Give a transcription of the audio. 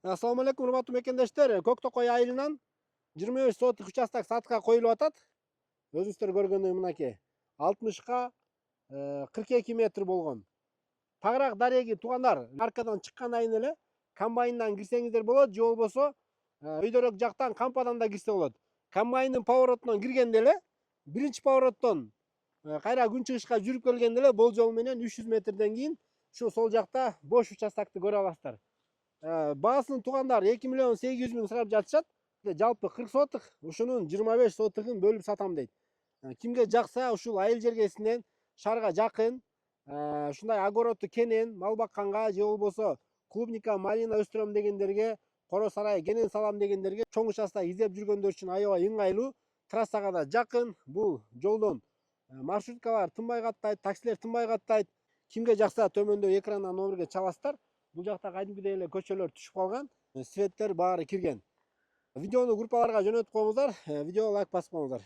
Assalamu alaikum, урматтуу мекендештер. Көк Токой айылынан 25 соттук участок сатка коюлуп атат. Өзүңүздөр көргөндөй мынакей 60ка 42 метр болгон. Тагыраак дареги туугандар, аркадан чыккандан эле комбайндан кирсеңиздер болот, же болбосо өйдөрөөк жактан кампадан да кирсе болот. Комбайндын поворотунан киргенде эле биринчи повороттон кайра күнчыгышка жүрүп келгенде эле болжол менен 300 метрден кийин ушу сол жакта бош участокты көрө аласыздар. Баасын туугандар 2 миллион 800 миң сурап жатышат. Жалпы 40 сотық, ушунун 25 сотығын бөлүп сатам дейт. Кимге жакса ушул айыл жергесинен шаарга жакын, ушундай огородду кенен мал бакканга же болбосо клубника, малина өстүрөм дегендерге, коро сарай кенен салам дегендерге чоң участок издеп жүргөндөр үчүн аябай ыңгайлуу. Трассага да жакын. Бул жолдон маршруткалар тынбай каттайт, таксилер тынбай каттайт. Кимге жакса төмөндө экрандан номерге чаласыздар. Бул жакта кадимкидей эле көчөлөр түшүп калган, светтер баары кирген. Видеону группаларга жөнөтүп коюңуздар, видеого лайк басып коюңуздар.